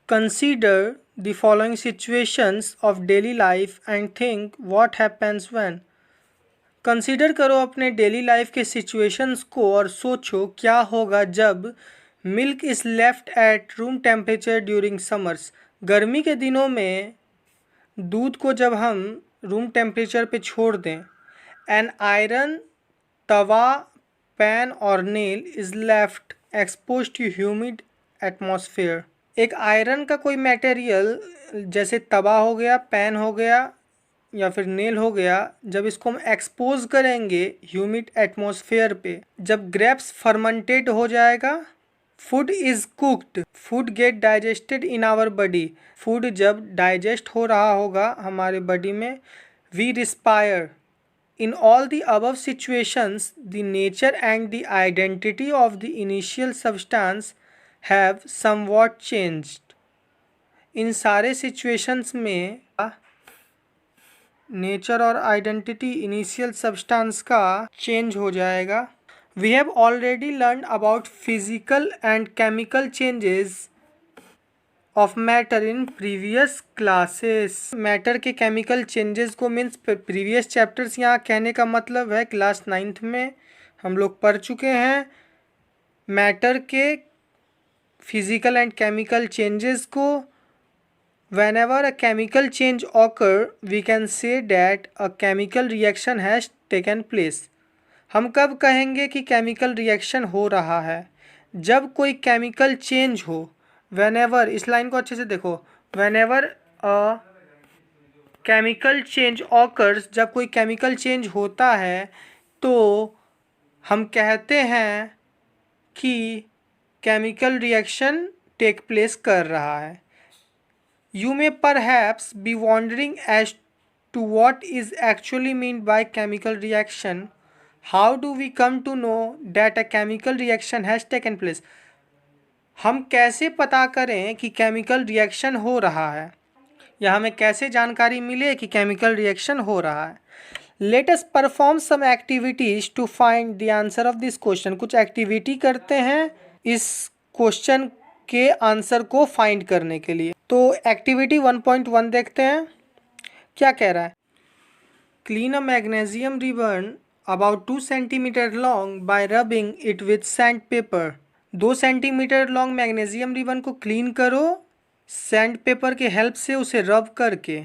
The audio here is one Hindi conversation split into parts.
Consider the following situations of daily life and think what happens when. Consider करो अपने डेली लाइफ के सिचुएशंस को और सोचो क्या होगा जब milk is left at room temperature during summers. गर्मी के दिनों में दूध को जब हम रूम टेम्परेचर पे छोड़ दें। एन आयरन तवा पैन और nail is left expose to humid atmosphere. एक आयरन का कोई मटेरियल जैसे तवा हो गया, पैन हो गया या फिर नेल हो गया, जब इसको हम एक्सपोज करेंगे ह्यूमिड एटमॉस्फेयर पे, जब ग्रेप्स फर्मेंटेड हो जाएगा, food is cooked, food get digested in our body, food जब डाइजेस्ट हो रहा होगा हमारे बॉडी में, we respire. In all the above situations, the nature and the identity of the initial substance have somewhat changed. इन सारे situations में नेचर और आइडेंटिटी इनिशियल सब्सटेंस का चेंज हो जाएगा। We have already learned about physical and chemical changes of matter in previous classes. Matter के केमिकल चेंजेस को मीन्स प्रीवियस चैप्टर्स यहाँ कहने का मतलब है क्लास 9th में हम लोग पढ़ चुके हैं मैटर के फिजिकल एंड केमिकल चेंजेस को। whenever a chemical change occur we can say that a chemical reaction has taken place। हम कब कहेंगे कि केमिकल रिएक्शन हो रहा है? जब कोई केमिकल चेंज हो। whenever, इस लाइन को अच्छे से देखो, whenever a chemical change occurs, जब कोई केमिकल चेंज होता है तो हम कहते हैं कि केमिकल रिएक्शन टेक प्लेस कर रहा है। You may perhaps be wondering as to what is actually meant by chemical reaction. How do we come to know that a chemical reaction has taken place? हम कैसे पता करें कि केमिकल रिएक्शन हो रहा है या हमें कैसे जानकारी मिले कि केमिकल रिएक्शन हो रहा है? Let us perform some activities to find the answer of this question. कुछ एक्टिविटी करते हैं इस क्वेश्चन के आंसर को फाइंड करने के लिए। तो एक्टिविटी 1.1 देखते हैं क्या कह रहा है। Clean a magnesium ribbon about 2 centimetre long by rubbing it with sand paper. 2 centimetre long magnesium ribbon को क्लीन करो सैंड पेपर के हेल्प से, उसे रब करके।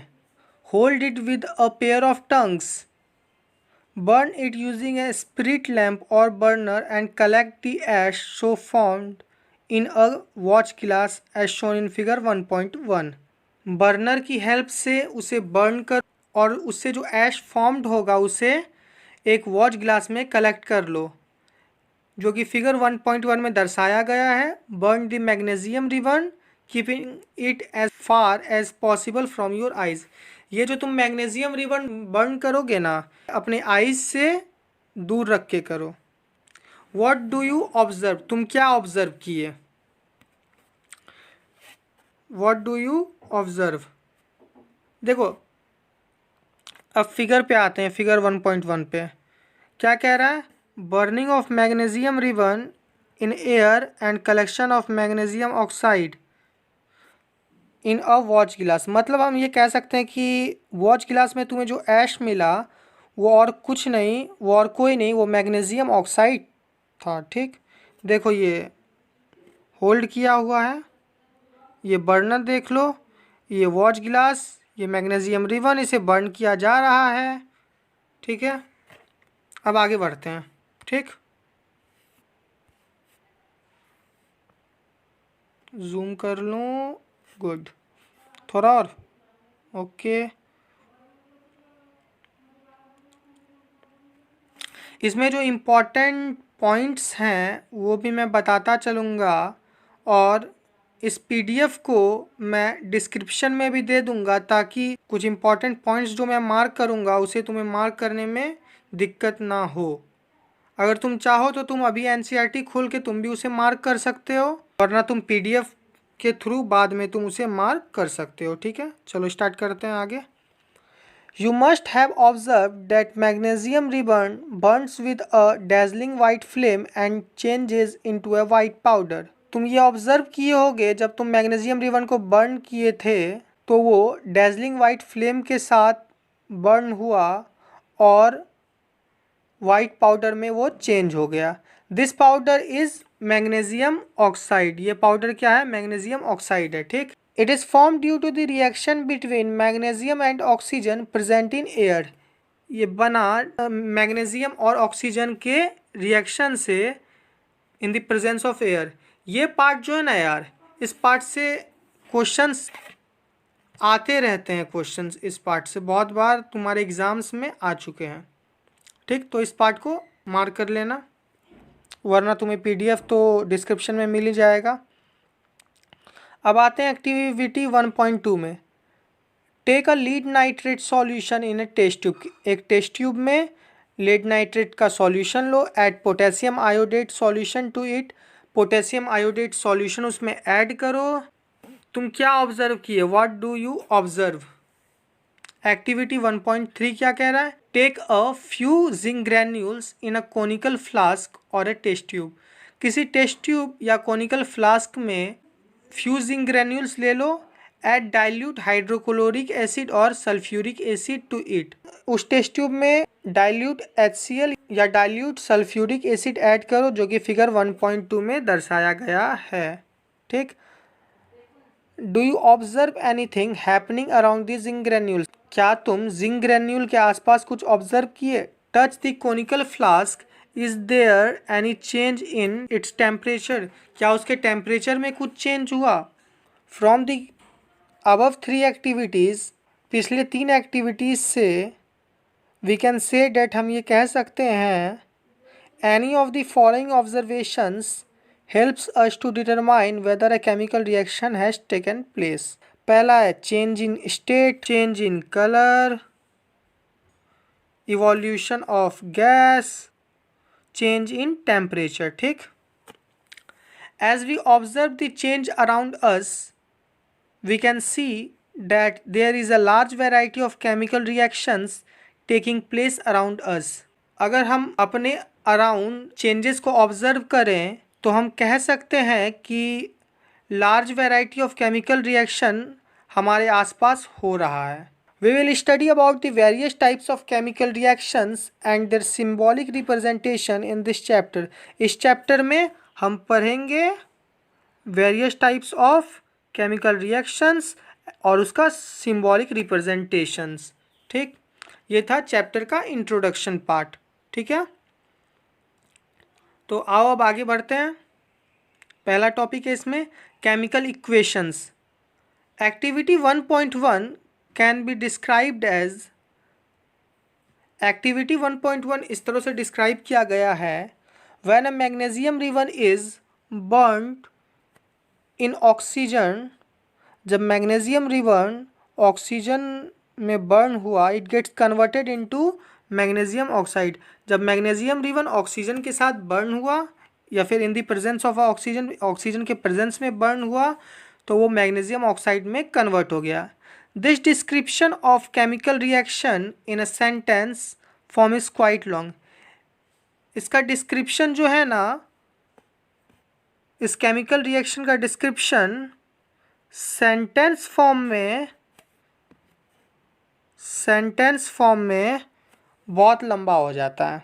Hold it with a pair of tongs. Burn it using a spirit lamp और burner and collect the ash so formed in a watch glass as shown in figure 1.1। Burner की हेल्प से उसे बर्न कर और उससे जो ऐश फॉर्म्ड होगा उसे एक वॉच ग्लास में कलेक्ट कर लो, जो कि फिगर 1.1 में दर्शाया गया है। Burn the magnesium ribbon keeping it as far as possible from your eyes. ये जो तुम मैग्नीशियम रिबन बर्न करोगे ना, अपने आइज़ से दूर रख के करो। व्हाट डू यू ऑब्जर्व, तुम क्या ऑब्जर्व किए? What do you observe. देखो अब फिगर पे आते हैं, फिगर 1.1 पे क्या कह रहा है? Burning of magnesium ribbon in air and collection of magnesium oxide in a watch glass. मतलब हम ये कह सकते हैं कि वॉच ग्लास में तुम्हें जो ऐश मिला वो और कुछ नहीं, वो और कोई नहीं, वो मैग्नीशियम ऑक्साइड था। ठीक, देखो ये होल्ड किया हुआ है, ये बर्नर देख लो, ये वॉच ग्लास, ये मैग्नीशियम रिबन, इसे बर्न किया जा रहा है। ठीक है, अब आगे बढ़ते हैं। ठीक, जूम कर लूँ, गुड, थोड़ा और, ओके। इसमें जो इम्पोर्टेंट पॉइंट्स हैं वो भी मैं बताता चलूँगा और इस पीडीएफ को मैं डिस्क्रिप्शन में भी दे दूँगा ताकि कुछ इम्पॉर्टेंट पॉइंट्स जो मैं मार्क करूँगा उसे तुम्हें मार्क करने में दिक्कत ना हो। अगर तुम चाहो तो तुम अभी एनसीईआरटी खोल के तुम भी उसे मार्क कर सकते हो, वरना तुम पीडीएफ के थ्रू बाद में तुम उसे मार्क कर सकते हो। ठीक है, चलो स्टार्ट करते हैं आगे। You must have observed that magnesium ribbon burns with a dazzling white flame and changes into a white powder. तुम ये ऑब्जर्व किए होगे जब तुम मैग्नीशियम रिबन को बर्न किए थे तो वो डेजलिंग वाइट फ्लेम के साथ बर्न हुआ और वाइट पाउडर में वो चेंज हो गया। This powder is magnesium oxide. ये पाउडर क्या है? मैग्नीशियम ऑक्साइड है, ठीक। It is form due to the reaction between magnesium and oxygen present in air. ये बना मैग्नीशियम और ऑक्सीजन के रिएक्शन से in the presence of air. ये पार्ट जो है ना यार, इस पार्ट से क्वेश्चंस आते रहते हैं। क्वेश्चंस इस पार्ट से बहुत बार तुम्हारे एग्जाम्स में आ चुके हैं, ठीक। तो इस पार्ट को मार्क कर लेना, वरना तुम्हें पीडीएफ तो डिस्क्रिप्शन में मिल ही जाएगा। अब आते हैं एक्टिविटी 1.2 में। Take a lead nitrate solution in a test tube. एक टेस्ट ट्यूब में लीड नाइट्रेट का सॉल्यूशन लो, add potassium iodate solution to it. Potassium iodate solution उसमें ऐड करो। तुम क्या ऑब्जर्व किए? What do you observe? Activity 1.3 क्या कह रहा है? Take a few zinc granules in a conical flask और ए टेस्ट ट्यूब। किसी टेस्ट ट्यूब या कोनिकल फ्लास्क में फ्यू जिंक ग्रैन्यूल्स ले लो, ऐड डाइल्यूट हाइड्रोक्लोरिक एसिड और सल्फ्यूरिक एसिड टू इट। उस टेस्ट ट्यूब में डाइल्यूट HCl या डाइल्यूट सल्फ्यूरिक एसिड ऐड करो, जो कि फिगर 1.2 में दर्शाया गया है, ठीक। Do you observe anything happening around the zinc granules? क्या तुम जिंक ग्रैन्यूल के आसपास कुछ ऑब्जर्व किए? Touch the conical flask, is there any change in its temperature? क्या उसके टेम्परेचर में कुछ चेंज हुआ? फ्रॉम द अबव 3 एक्टिविटीज़, पिछले 3 एक्टिविटीज़ से वी कैन से डेट, हम ये कह सकते हैं, any of the following observations helps us to determine whether a chemical reaction has taken place। पहला है change in state, change in colour, evolution of gas, change in temperature, ठीक। As we observe the change around us, we can see that there is a large variety of chemical reactions taking place around us। अगर हम अपने अराउंड चेंजेस को ऑब्जर्व करें तो हम कह सकते हैं कि large variety of chemical reaction हमारे आसपास हो रहा है। We will study about the various types of chemical reactions and their symbolic representation in this chapter. इस चैप्टर में हम पढ़ेंगे various types of chemical reactions और उसका सिंबॉलिक रिप्रेजेंटेशंस, ठीक। ये था चैप्टर का इंट्रोडक्शन पार्ट, ठीक है। तो आओ अब आगे बढ़ते हैं। पहला टॉपिक है इसमें chemical equations. Activity 1.1 can be described as, activity 1.1 इस तरह से डिस्क्राइब किया गया है, when a magnesium ribbon is burned in oxygen. जब मैग्नीशियम रिबन ऑक्सीजन में बर्न हुआ, it gets converted into magnesium oxide. जब मैग्नीशियम रिबन ऑक्सीजन के साथ बर्न हुआ या फिर in the presence of oxygen, oxygen के प्रेजेंस में बर्न हुआ, तो वो मैग्नीशियम ऑक्साइड में कन्वर्ट हो गया। This description of chemical reaction in a sentence form is quite long. इसका डिस्क्रिप्शन जो है ना, इस केमिकल रिएक्शन का डिस्क्रिप्शन सेंटेंस फॉर्म में बहुत लंबा हो जाता है।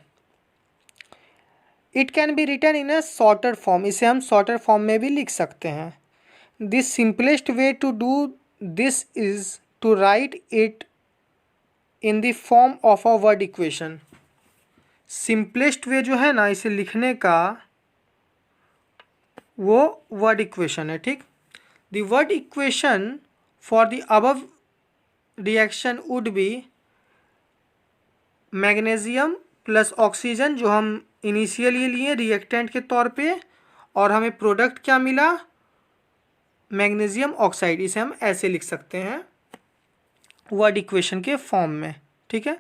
It can be written in a shorter form, इसे हम शॉर्टर फॉर्म में भी लिख सकते हैं। This simplest way to do this is to write it in the form of a word equation. Simplest way जो है ना इसे लिखने का, वो वर्ड इक्वेशन है, ठीक। The word equation for the above reaction would be magnesium plus oxygen, जो हम इनिशियली लिए रिएक्टेंट के तौर पे, और हमें प्रोडक्ट क्या मिला? Magnesium oxide. इसे हम ऐसे लिख सकते हैं वर्ड इक्वेशन के फॉर्म में, ठीक है।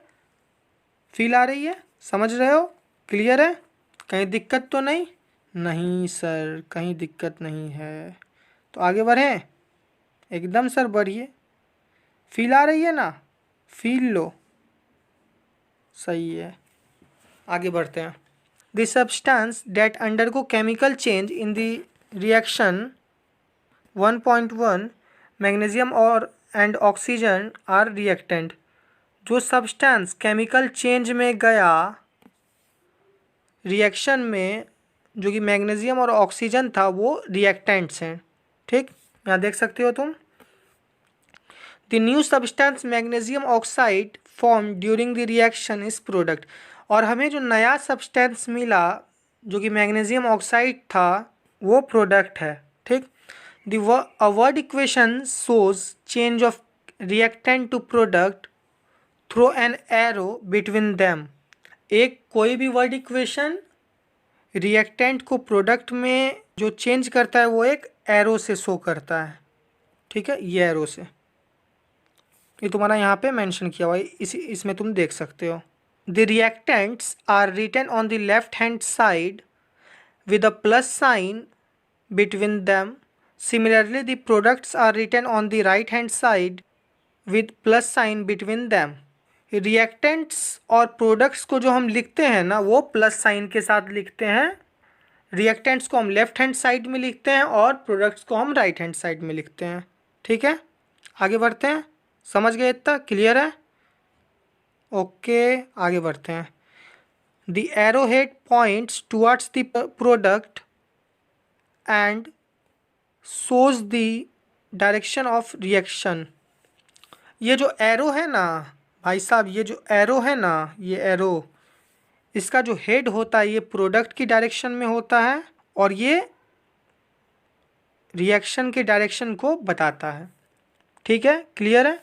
फील आ रही है? समझ रहे हो? क्लियर है? कहीं दिक्कत तो नहीं? नहीं सर, कहीं दिक्कत नहीं है। तो आगे बढ़ें? एकदम सर बढ़िए। फील आ रही है ना? फील लो, सही है। आगे बढ़ते हैं। The substance that undergo chemical change in the reaction 1.1 magnesium और एंड ऑक्सीजन आर रिएक्टेंट। जो सब्सटेंस केमिकल चेंज में गया रिएक्शन में, जो कि मैग्नीशियम और ऑक्सीजन था, वो रिएक्टेंट्स हैं। ठीक, यहाँ देख सकते हो तुम। The new substance magnesium oxide form during the reaction is product. और हमें जो नया सब्सटेंस मिला जो कि मैग्नीशियम ऑक्साइड था, वो प्रोडक्ट है। ठीक, a word equation shows change of reactant to product through an arrow between them. एक कोई भी वर्ड इक्वेशन रिएक्टेंट को प्रोडक्ट में जो चेंज करता है वो एक एरो से शो करता है। ठीक है, ये एरो से, ये तुम्हारा यहाँ पे मेंशन किया हुआ है, इसमें तुम देख सकते हो। The reactants are written on the left hand side with a plus sign between them. Similarly, the products are written on the right hand side with plus sign between them. Reactants और प्रोडक्ट्स को जो हम लिखते हैं ना, वो प्लस साइन के साथ लिखते हैं। रिएक्टेंट्स को हम लेफ्ट हैंड साइड में लिखते हैं और प्रोडक्ट्स को हम राइट हैंड साइड में लिखते हैं। ठीक है, आगे बढ़ते हैं। समझ गए? इतना क्लियर है? ओके, आगे बढ़ते हैं। The arrowhead points towards the product and shows the direction of reaction. ये जो एरो है ना भाई साहब, ये जो एरो है ना, ये एरो, इसका जो हेड होता है ये प्रोडक्ट की डायरेक्शन में होता है और ये रिएक्शन के डायरेक्शन को बताता है। ठीक है, क्लियर है?